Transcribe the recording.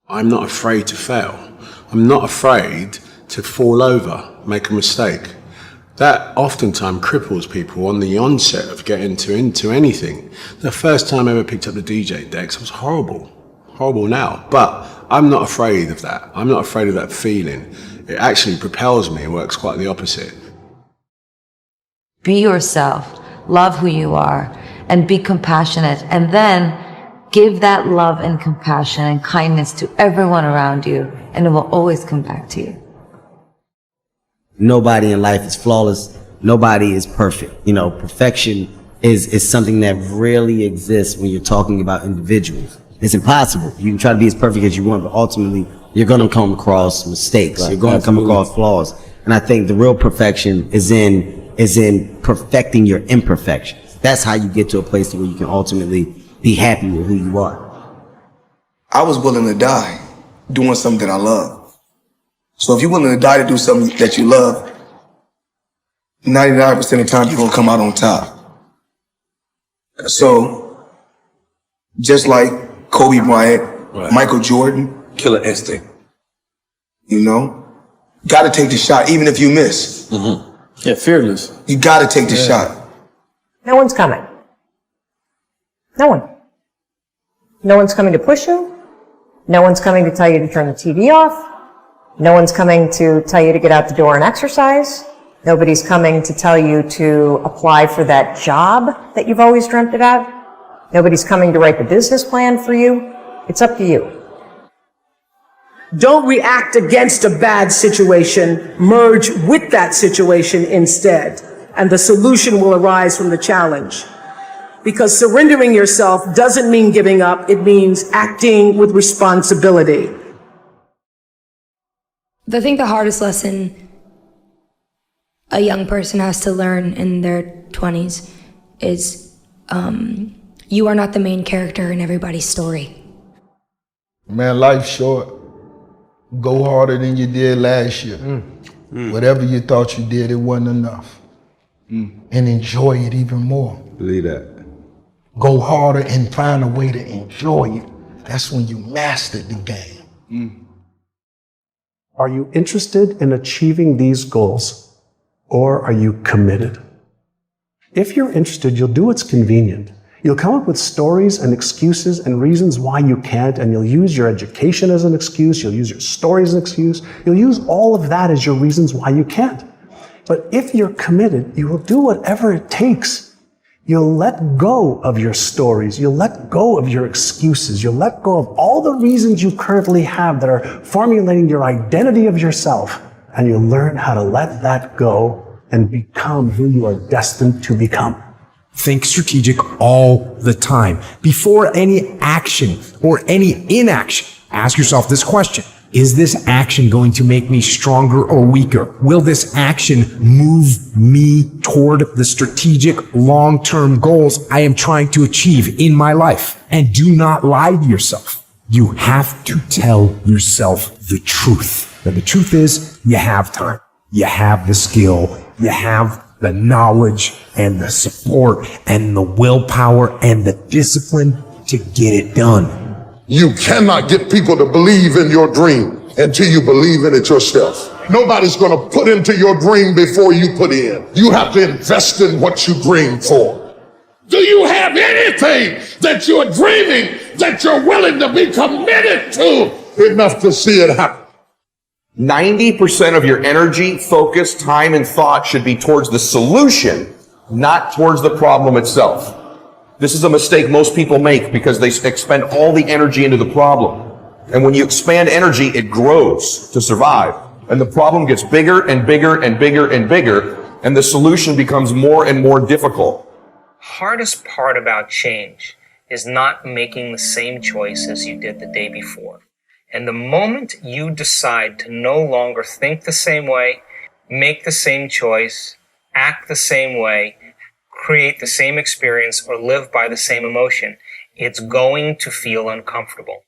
I'm not afraid to fail. I'm not afraid to fall over, make a mistake. That oftentimes cripples people on the onset of getting into anything. The first time I ever picked up the DJ decks, it was horrible now. But I'm not afraid of that. I'm not afraid of that feeling. It actually propels me. It works quite the opposite. Be yourself, love who you are, and be compassionate. And then give that love and compassion and kindness to everyone around you, and it will always come back to you. Nobody in life is flawless. Nobody is perfect. You know, perfection is something that rarely exists when you're talking about individuals. It's impossible. You can try to be as perfect as you want, but ultimately you're going to come across mistakes. Right. You're going to come across flaws. And I think the real perfection is in perfecting your imperfections. That's how you get to a place where you can ultimately be happy with who you are. I was willing to die doing something that I love. So if you're willing to die to do something that you love, 99% of the time you're going to come out on top. So just like Kobe Bryant, right. Michael Jordan, killer instinct. You know, got to take the shot even if you miss. Mm-hmm. Yeah, fearless. You got to take the shot. No one's coming. No one. No one's coming to push you. No one's coming to tell you to turn the TV off. No one's coming to tell you to get out the door and exercise. Nobody's coming to tell you to apply for that job that you've always dreamt about. Nobody's coming to write the business plan for you. It's up to you. Don't react against a bad situation. Merge with that situation instead, and the solution will arise from the challenge. Because surrendering yourself doesn't mean giving up. It means acting with responsibility. I think the hardest lesson a young person has to learn in their 20s is you are not the main character in everybody's story. Man, life's short. Go harder than you did last year. Whatever you thought you did, it wasn't enough. And enjoy it even more. Believe that. Go harder and find a way to enjoy it. That's when you mastered the game. Are you interested in achieving these goals, or are you committed? If you're interested, you'll do what's convenient. You'll come up with stories and excuses and reasons why you can't, and you'll use your education as an excuse, you'll use your stories as an excuse, you'll use all of that as your reasons why you can't. But if you're committed, you will do whatever it takes. You'll let go of your stories, you'll let go of your excuses, you'll let go of all the reasons you currently have that are formulating your identity of yourself, and you'll learn how to let that go and become who you are destined to become. Think strategic all the time. Before any action or any inaction, ask yourself this question. Is this action going to make me stronger or weaker? Will this action move me toward the strategic long-term goals I am trying to achieve in my life? And do not lie to yourself. You have to tell yourself the truth. And the truth is, you have time. You have the skill. You have the knowledge and the support and the willpower and the discipline to get it done. You cannot get people to believe in your dream until you believe in it yourself. Nobody's going to put into your dream before you put in. You have to invest in what you dream for. Do you have anything that you're dreaming that you're willing to be committed to enough to see it happen? 90% of your energy, focus, time, and thought should be towards the solution, not towards the problem itself. This is a mistake most people make because they expend all the energy into the problem. And when you expand energy, it grows to survive. And the problem gets bigger and bigger and bigger and bigger, and the solution becomes more and more difficult. Hardest part about change is not making the same choice as you did the day before. And the moment you decide to no longer think the same way, make the same choice, act the same way, create the same experience, or live by the same emotion, it's going to feel uncomfortable.